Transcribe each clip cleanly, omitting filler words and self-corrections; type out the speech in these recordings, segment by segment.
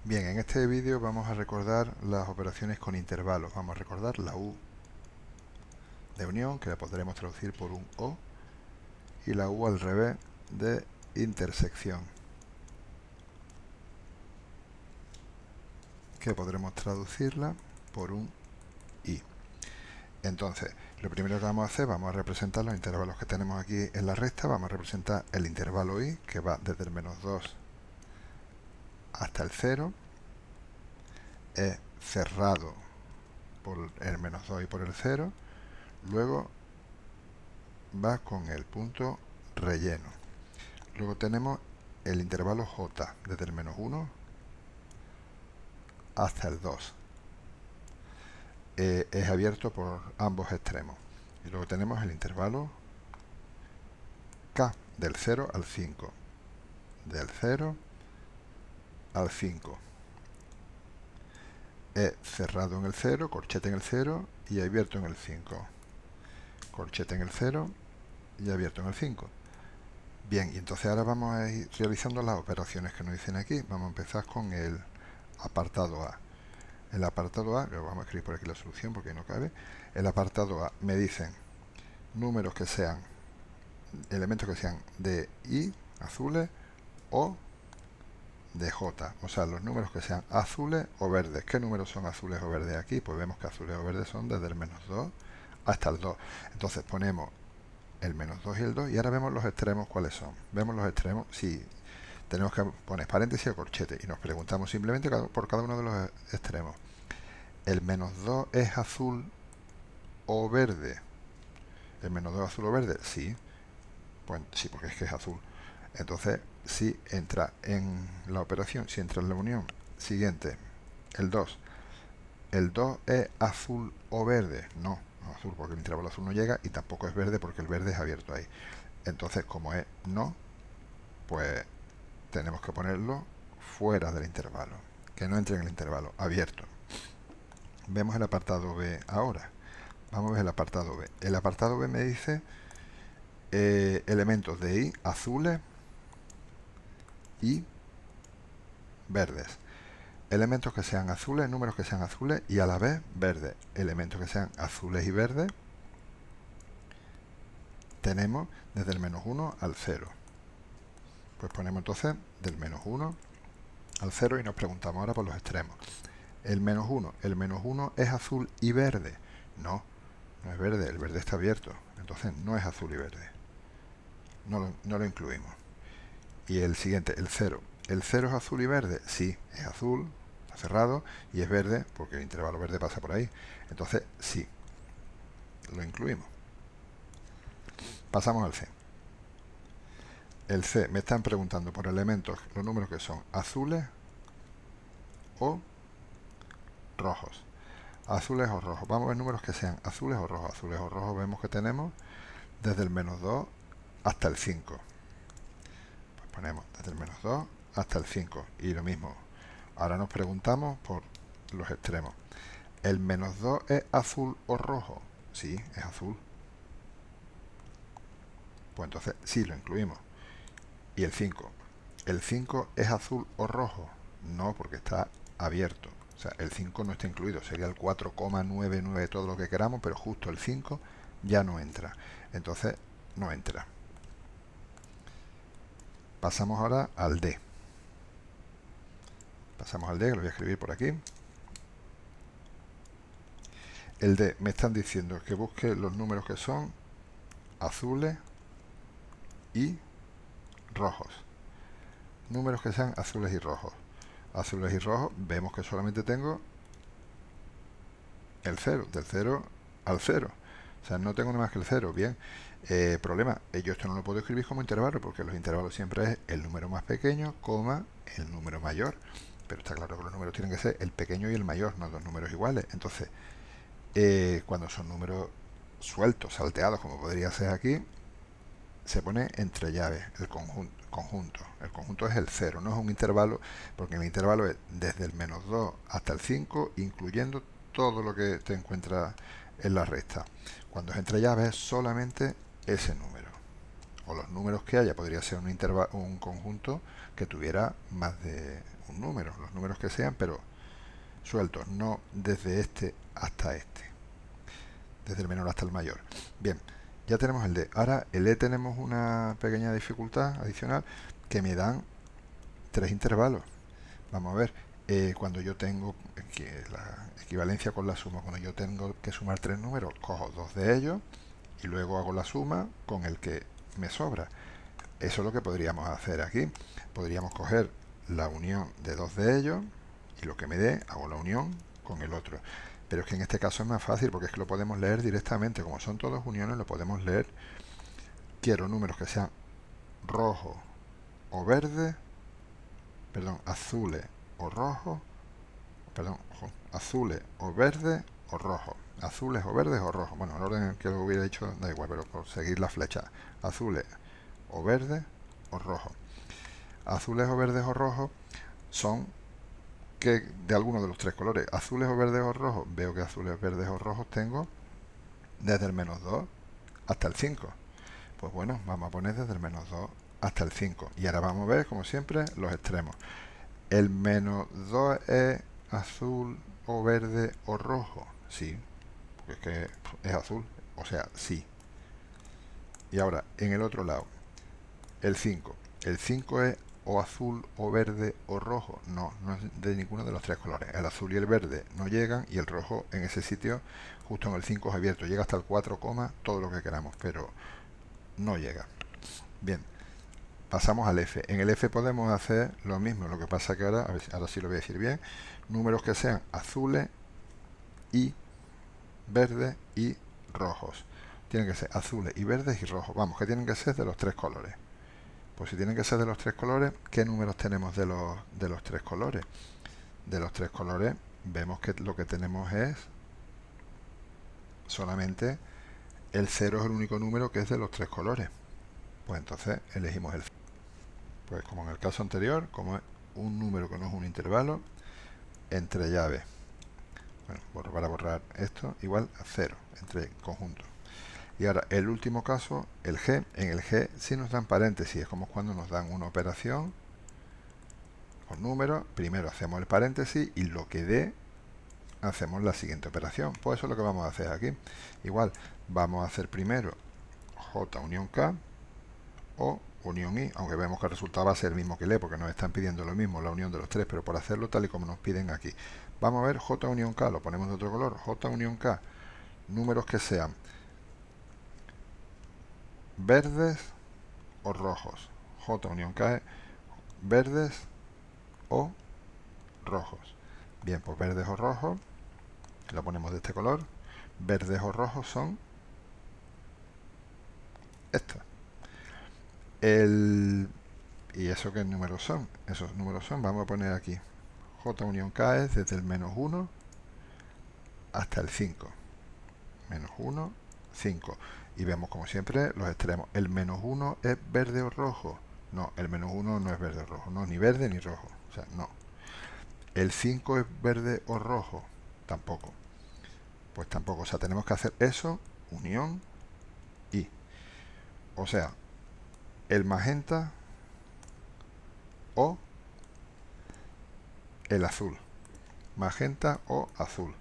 Bien, en este vídeo vamos a recordar las operaciones con intervalos. Vamos a recordar la U de unión, que la podremos traducir por un O, y la U al revés de intersección, que podremos traducirla por un I. Entonces, lo primero que vamos a hacer, vamos a representar los intervalos que tenemos aquí en la recta. Vamos a representar el intervalo I, que va desde el -2 hasta el 0. Es cerrado por el -2 y por el 0. Luego va con el punto relleno. Luego tenemos el intervalo J, desde el -1 hasta el 2. Es abierto por ambos extremos. Y luego tenemos el intervalo K, del 0 al 5. Del 0 al 5. Es cerrado en el 0, corchete en el 0 y abierto en el 5. Corchete en el 0 y abierto en el 5. Bien, y entonces ahora vamos a ir realizando las operaciones que nos dicen aquí. Vamos a empezar con el apartado A. El apartado A, lo vamos a escribir por aquí la solución porque no cabe. El apartado A me dicen números que sean, elementos que sean de I, azules, o de J. O sea, los números que sean azules o verdes. ¿Qué números son azules o verdes aquí? Pues vemos que azules o verdes son desde el -2 hasta el 2. Entonces ponemos el -2 y el 2 y ahora vemos los extremos cuáles son. Vemos los extremos, si tenemos que poner paréntesis o corchete y nos preguntamos simplemente por cada uno de los extremos. ¿El -2 es azul o verde? ¿El -2 azul o verde? Sí. Pues sí, porque es que es azul. Entonces, si entra en la operación, si entra en la unión siguiente, el 2. ¿El 2 es azul o verde? No, no azul porque el intervalo azul no llega y tampoco es verde porque el verde es abierto ahí. Entonces, como es no, pues tenemos que ponerlo fuera del intervalo, que no entre en el intervalo, abierto. Vemos el apartado B ahora. Vamos a ver el apartado B. El apartado B me dice elementos de I azules y verdes. Elementos que sean azules, números que sean azules y a la vez verdes. Elementos que sean azules y verdes tenemos desde el -1 al 0. Pues ponemos entonces del -1 al 0 y nos preguntamos ahora por los extremos. El -1. ¿El -1 es azul y verde? No, no es verde, el verde está abierto. Entonces no es azul y verde. No lo incluimos. Y el siguiente, el 0. ¿El 0 es azul y verde? Sí, es azul, está cerrado, y es verde, porque el intervalo verde pasa por ahí. Entonces, sí, lo incluimos. Pasamos al C. El C, me están preguntando por elementos, los números que son azules o rojos. Azules o rojos. Vamos a ver números que sean azules o rojos. Azules o rojos vemos que tenemos desde el -2 hasta el 5. Pues ponemos desde el -2 hasta el 5. Y lo mismo. Ahora nos preguntamos por los extremos. ¿El -2 es azul o rojo? Sí, es azul. Pues entonces sí lo incluimos. ¿Y el 5? ¿El 5 es azul o rojo? No, porque está abierto. O sea, el 5 no está incluido. Sería el 4,99 todo lo que queramos, pero justo el 5 ya no entra. Entonces, no entra. Pasamos ahora al D. Pasamos al D, que lo voy a escribir por aquí. El D, me están diciendo que busque los números que son azules y rojos. Números que sean azules y rojos. Azules y rojos, vemos que solamente tengo el 0, del 0 al 0. O sea, no tengo nada más que el 0. Bien, problema, yo esto no lo puedo escribir como intervalo, porque los intervalos siempre es el número más pequeño, coma, el número mayor. Pero está claro que los números tienen que ser el pequeño y el mayor, no dos números iguales. Entonces, cuando son números sueltos, salteados, como podría ser aquí, se pone entre llaves el conjunto. El conjunto es el 0, no es un intervalo, porque el intervalo es desde el -2 hasta el 5, incluyendo todo lo que te encuentras en la recta. Cuando es entre llaves es solamente ese número. O los números que haya, podría ser un conjunto que tuviera más de un número, los números que sean, pero sueltos, no desde este hasta este, desde el menor hasta el mayor. Bien, ya tenemos el D. Ahora el E tenemos una pequeña dificultad adicional, que me dan 3 intervalos. Vamos a ver, cuando yo tengo la equivalencia con la suma, cuando yo tengo que sumar 3 números, cojo 2 de ellos y luego hago la suma con el que me sobra. Eso es lo que podríamos hacer aquí. Podríamos coger la unión de 2 de ellos y lo que me dé, hago la unión con el otro. Pero es que en este caso es más fácil porque es que lo podemos leer directamente. Como son todos uniones, lo podemos leer. Quiero números que sean rojos o verdes, perdón, azules o rojos, perdón, azules o verdes o rojos. Azules o verdes o rojos. Bueno, el orden que lo hubiera dicho da igual, pero por seguir la flecha. Azules o verdes o rojos. Azules o verdes o rojos son que de alguno de los 3 colores. Azules o verdes o rojos. Veo que azules, verdes o rojos tengo desde el -2 hasta el 5. Pues bueno, vamos a poner desde el -2 hasta el 5. Y ahora vamos a ver, como siempre, los extremos. ¿El -2 es azul o verde o rojo? Sí, porque es que es azul, o sea, sí. Y ahora, en el otro lado, el 5. ¿El 5 es o azul o verde o rojo? No, no es de ninguno de los 3 colores. El azul y el verde no llegan y el rojo en ese sitio, justo en el 5 es abierto. Llega hasta el 4, todo lo que queramos, pero no llega. Bien, pasamos al F. En el F podemos hacer lo mismo, lo que pasa que ahora, a ver, ahora sí lo voy a decir bien, números que sean azules y verdes y rojos. Tienen que ser azules y verdes y rojos. Vamos, que tienen que ser de los 3 colores. Pues si tienen que ser de los 3 colores, ¿qué números tenemos de los 3 colores? De los 3 colores vemos que lo que tenemos es solamente el 0 es el único número que es de los 3 colores. Pues entonces elegimos el 0. Pues como en el caso anterior, como es un número que no es un intervalo, entre llaves. Bueno, para borrar esto, igual a 0, entre conjuntos. Y ahora, el último caso, el G. En el G sí nos dan paréntesis. Es como cuando nos dan una operación con números. Primero hacemos el paréntesis y lo que dé, hacemos la siguiente operación. Pues eso es lo que vamos a hacer aquí. Igual, vamos a hacer primero J unión K o unión I, aunque vemos que el resultado va a ser el mismo que el E, porque nos están pidiendo lo mismo, la unión de los 3, pero por hacerlo tal y como nos piden aquí. Vamos a ver J unión K, lo ponemos de otro color. J unión K, números que sean verdes o rojos. J unión K, verdes o rojos. Bien, pues verdes o rojos, lo ponemos de este color. Verdes o rojos son estos. ¿Y eso qué números son? Esos números son, vamos a poner aquí, J unión K es desde el -1 hasta el 5. -1, 5. Y vemos como siempre los extremos. ¿El -1 es verde o rojo? No, el -1 no es verde o rojo. No, ni verde ni rojo. O sea, no. ¿El 5 es verde o rojo? Tampoco. Pues tampoco. O sea, tenemos que hacer eso, unión y. O sea, el magenta o el azul. Magenta o azul.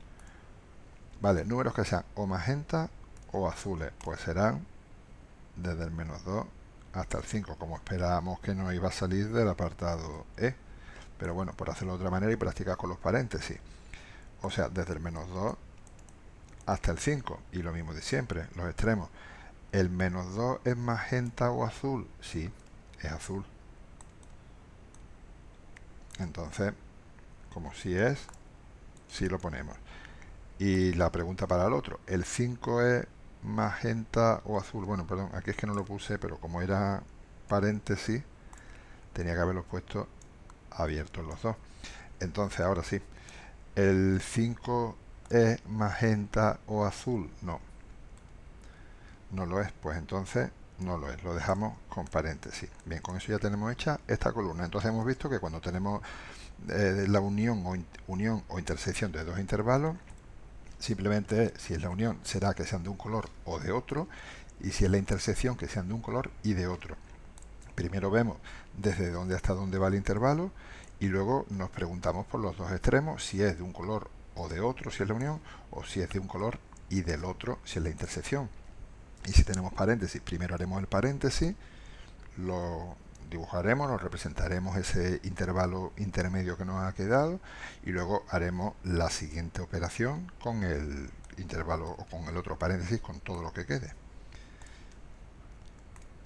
Vale, números que sean o magenta o azules, pues serán desde el -2 hasta el 5, como esperábamos que nos iba a salir del apartado E. Pero bueno, por hacerlo de otra manera y practicar con los paréntesis. O sea, desde el -2 hasta el 5. Y lo mismo de siempre, los extremos. ¿El -2 es magenta o azul? Sí, es azul. Entonces, como si es, sí lo ponemos. Y la pregunta para el otro, ¿el 5 es magenta o azul? Bueno, perdón, aquí es que no lo puse, pero como era paréntesis, tenía que haberlos puesto abiertos los dos. Entonces, ahora sí, ¿el 5 es magenta o azul? No, no lo es. Pues entonces no lo es, lo dejamos con paréntesis. Bien, con eso ya tenemos hecha esta columna. Entonces hemos visto que cuando tenemos la unión o intersección de dos intervalos, simplemente si es la unión será que sean de un color o de otro, y si es la intersección que sean de un color y de otro. Primero vemos desde dónde hasta dónde va el intervalo y luego nos preguntamos por los dos extremos si es de un color o de otro si es la unión, o si es de un color y del otro si es la intersección. Y si tenemos paréntesis, primero haremos el paréntesis, lo dibujaremos, lo representaremos ese intervalo intermedio que nos ha quedado, y luego haremos la siguiente operación con el intervalo o con el otro paréntesis, con todo lo que quede.